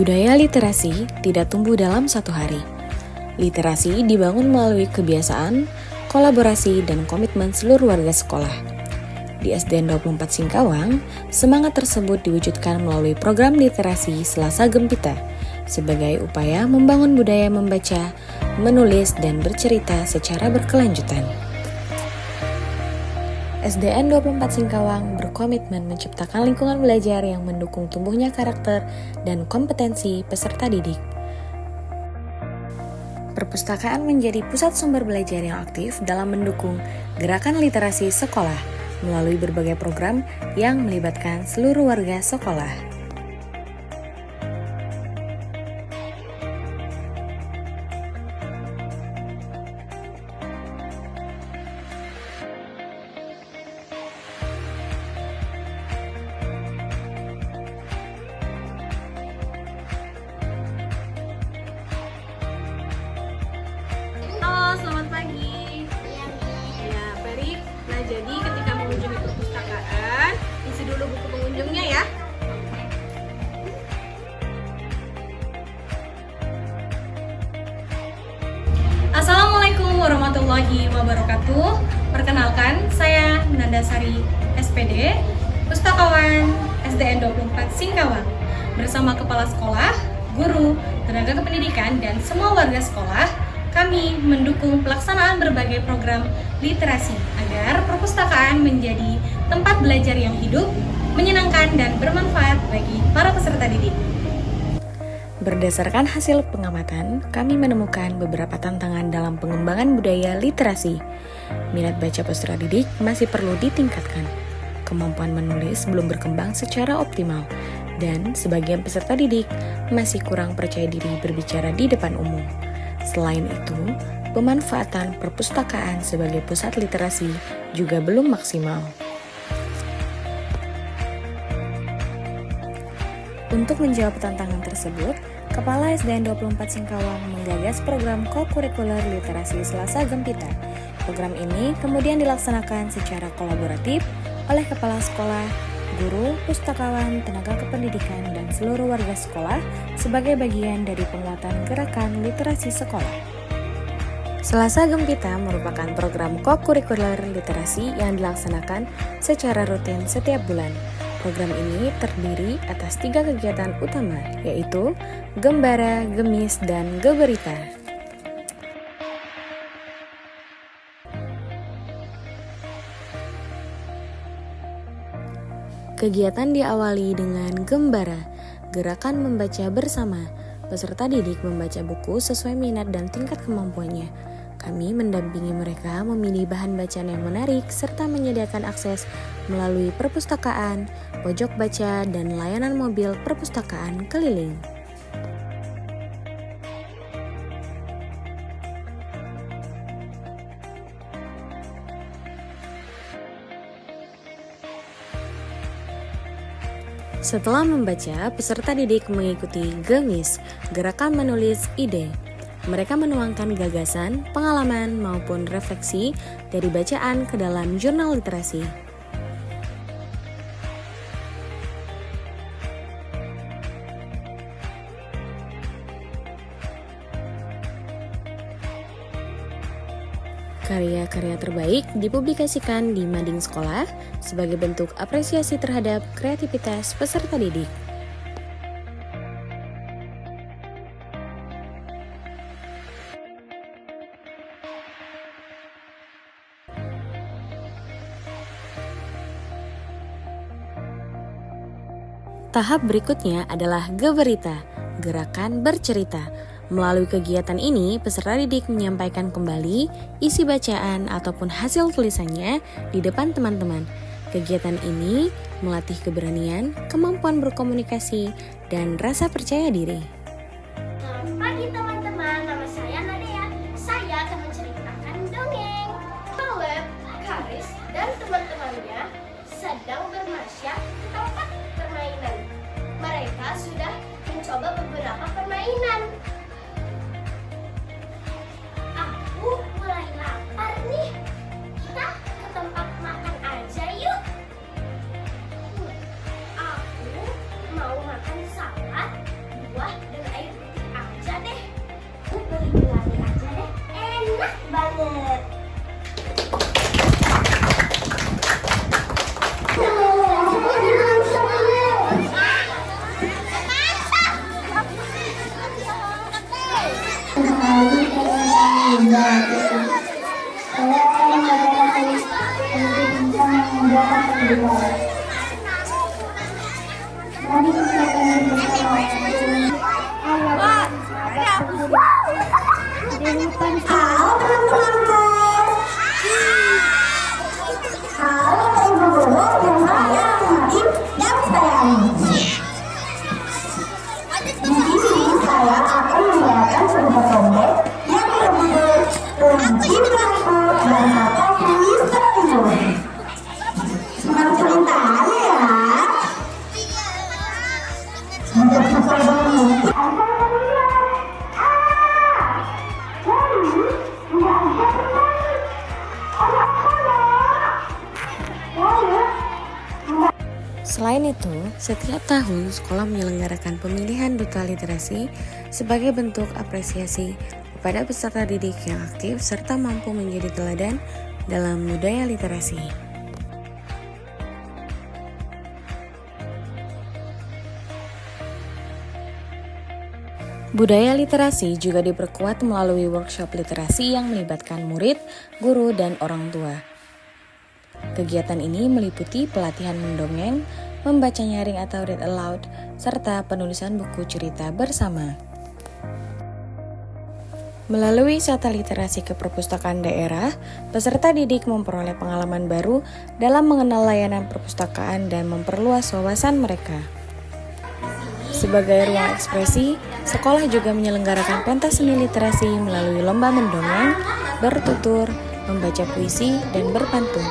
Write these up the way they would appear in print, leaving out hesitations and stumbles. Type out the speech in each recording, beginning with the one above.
Budaya literasi tidak tumbuh dalam satu hari. Literasi dibangun melalui kebiasaan, kolaborasi, dan komitmen seluruh warga sekolah. Di SDN 24 Singkawang, semangat tersebut diwujudkan melalui program literasi Selasa Gempita sebagai upaya membangun budaya membaca, menulis, dan bercerita secara berkelanjutan. SDN 24 Singkawang berkomitmen menciptakan lingkungan belajar yang mendukung tumbuhnya karakter dan kompetensi peserta didik. Perpustakaan menjadi pusat sumber belajar yang aktif dalam mendukung gerakan literasi sekolah melalui berbagai program yang melibatkan seluruh warga sekolah. Halo, selamat pagi. Ya, Peri. Nah, jadi ketika mengunjungi perpustakaan, isi dulu buku pengunjungnya ya. Assalamualaikum warahmatullahi wabarakatuh. Perkenalkan, saya Nandasari SPD, Pustakawan SDN 24 Singkawang. Bersama kepala sekolah, guru, tenaga kependidikan, dan semua warga sekolah, kami mendukung pelaksanaan berbagai program literasi agar perpustakaan menjadi tempat belajar yang hidup, menyenangkan, dan bermanfaat bagi para peserta didik. Berdasarkan hasil pengamatan, kami menemukan beberapa tantangan dalam pengembangan budaya literasi. Minat baca peserta didik masih perlu ditingkatkan. Kemampuan menulis belum berkembang secara optimal, dan sebagian peserta didik masih kurang percaya diri berbicara di depan umum. Selain itu, pemanfaatan perpustakaan sebagai pusat literasi juga belum maksimal. Untuk menjawab tantangan tersebut, Kepala SDN 24 Singkawang menggagas program co-curricular literasi Selasa Gempita. Program ini kemudian dilaksanakan secara kolaboratif oleh kepala sekolah, guru, pustakawan, tenaga kependidikan, dan seluruh warga sekolah sebagai bagian dari penguatan gerakan literasi sekolah. Selasa Gempita merupakan program co-curricular literasi yang dilaksanakan secara rutin setiap bulan. Program ini terdiri atas 3 kegiatan utama, yaitu Gembara, Gemis, dan Geberita. Kegiatan diawali dengan Gembara, gerakan membaca bersama. Peserta didik membaca buku sesuai minat dan tingkat kemampuannya. Kami mendampingi mereka memilih bahan bacaan yang menarik serta menyediakan akses melalui perpustakaan, pojok baca, dan layanan mobil perpustakaan keliling. Setelah membaca, peserta didik mengikuti Gemis, gerakan menulis ide. Mereka menuangkan gagasan, pengalaman, maupun refleksi dari bacaan ke dalam jurnal literasi. Karya-karya terbaik dipublikasikan di mading sekolah sebagai bentuk apresiasi terhadap kreativitas peserta didik. Tahap berikutnya adalah Geberita, gerakan bercerita. Melalui kegiatan ini, peserta didik menyampaikan kembali isi bacaan ataupun hasil tulisannya di depan teman-teman. Kegiatan ini melatih keberanian, kemampuan berkomunikasi, dan rasa percaya diri. Selamat pagi teman-teman, nama saya Nadia. Saya akan menceritakan dongeng. Caleb, Karis, dan teman-temannya sedang bermasyar ke tempat permainan. Mereka sudah mencoba beberapa permainan. Aku mulai lapar nih. Kita ke tempat makan aja yuk. Aku mau makan salad, buah, Bilangin aja deh, enak banget. Selain itu, setiap tahun sekolah menyelenggarakan pemilihan duta literasi sebagai bentuk apresiasi kepada peserta didik yang aktif serta mampu menjadi teladan dalam budaya literasi. Budaya literasi juga diperkuat melalui workshop literasi yang melibatkan murid, guru, dan orang tua. Kegiatan ini meliputi pelatihan mendongeng, membaca nyaring atau read aloud, serta penulisan buku cerita bersama. Melalui wisata literasi ke perpustakaan daerah, peserta didik memperoleh pengalaman baru dalam mengenal layanan perpustakaan dan memperluas wawasan mereka. Sebagai ruang ekspresi, sekolah juga menyelenggarakan pentas seni literasi melalui lomba mendongeng, bertutur, membaca puisi, dan berpantun.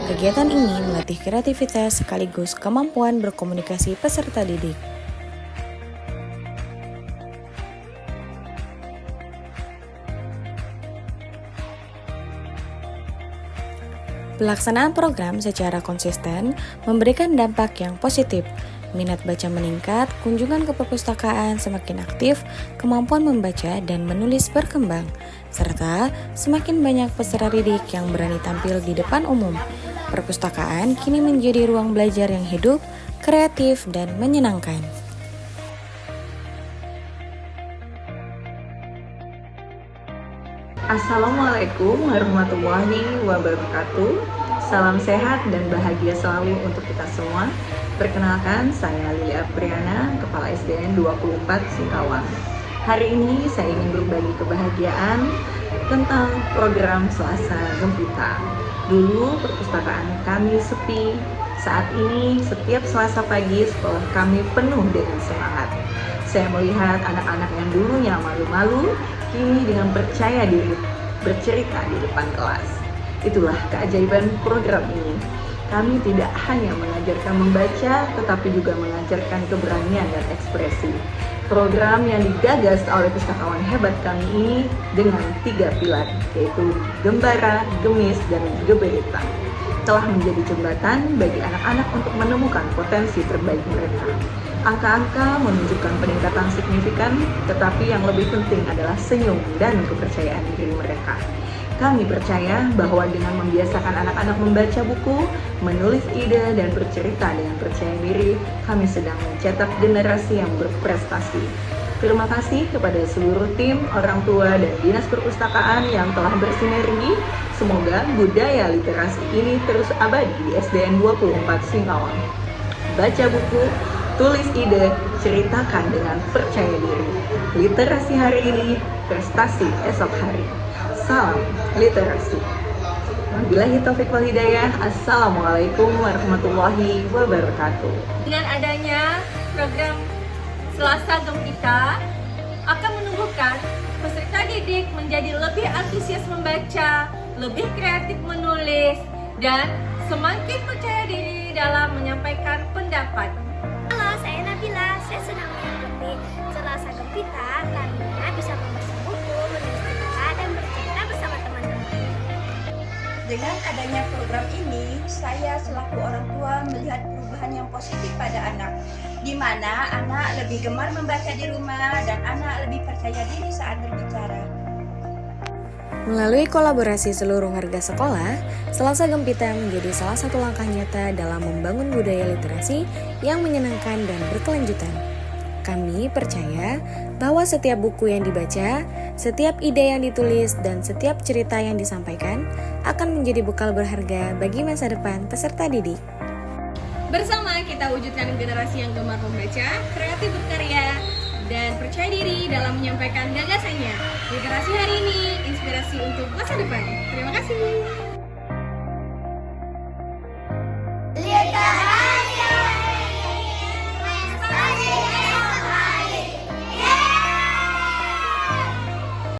Kegiatan ini melatih kreativitas sekaligus kemampuan berkomunikasi peserta didik. Pelaksanaan program secara konsisten memberikan dampak yang positif. Minat baca meningkat, kunjungan ke perpustakaan semakin aktif, kemampuan membaca dan menulis berkembang, serta semakin banyak peserta didik yang berani tampil di depan umum. Perpustakaan kini menjadi ruang belajar yang hidup, kreatif, dan menyenangkan. Assalamualaikum warahmatullahi wabarakatuh. Salam sehat dan bahagia selalu untuk kita semua. Perkenalkan, saya Lili Apriana, Kepala SDN 24 Singkawang. Hari ini saya ingin berbagi kebahagiaan tentang program Selasa Gempita. Dulu perpustakaan kami sepi, saat ini setiap Selasa pagi sekolah kami penuh dengan semangat. Saya melihat anak-anak yang dulunya malu-malu, kini dengan percaya diri bercerita di depan kelas. Itulah keajaiban program ini. Kami tidak hanya mengajarkan membaca, tetapi juga mengajarkan keberanian dan ekspresi. Program yang digagas oleh pustakawan hebat kami ini dengan 3 pilar, yaitu Gembara, Gemis, dan Geberita, telah menjadi jembatan bagi anak-anak untuk menemukan potensi terbaik mereka. Angka-angka menunjukkan peningkatan signifikan, tetapi yang lebih penting adalah senyum dan kepercayaan diri mereka. Kami percaya bahwa dengan membiasakan anak-anak membaca buku, menulis ide, dan bercerita dengan percaya diri, kami sedang mencetak generasi yang berprestasi. Terima kasih kepada seluruh tim, orang tua, dan dinas perpustakaan yang telah bersinergi. Semoga budaya literasi ini terus abadi di SDN 24 Singkawang. Baca buku, tulis ide, ceritakan dengan percaya diri. Literasi hari ini, prestasi esok hari. Salam literasi. Wabillahi taufiq wal hidayah. Assalamualaikum warahmatullahi wabarakatuh. Dengan adanya program Selasa Gempita akan menumbuhkan peserta didik menjadi lebih antusias membaca, lebih kreatif menulis, dan semakin percaya diri dalam menyampaikan pendapat. Halo, saya Nabila. Saya sedang mengikuti Selasa Gempita karena bisa membaca buku, menulis cerita, dan bercerita bersama teman-teman. Dengan adanya program ini, saya selaku orang tua melihat perubahan yang positif pada anak, di mana anak lebih gemar membaca di rumah dan anak lebih percaya diri saat berbicara. Melalui kolaborasi seluruh warga sekolah, Selasa Gempita menjadi salah satu langkah nyata dalam membangun budaya literasi yang menyenangkan dan berkelanjutan. Kami percaya bahwa setiap buku yang dibaca, setiap ide yang ditulis, dan setiap cerita yang disampaikan akan menjadi bekal berharga bagi masa depan peserta didik. Bersama kita wujudkan generasi yang gemar membaca, kreatif berkarya, dan percaya diri dalam menyampaikan gagasannya. Literasi hari ini, inspirasi untuk masa depan. Terima kasih.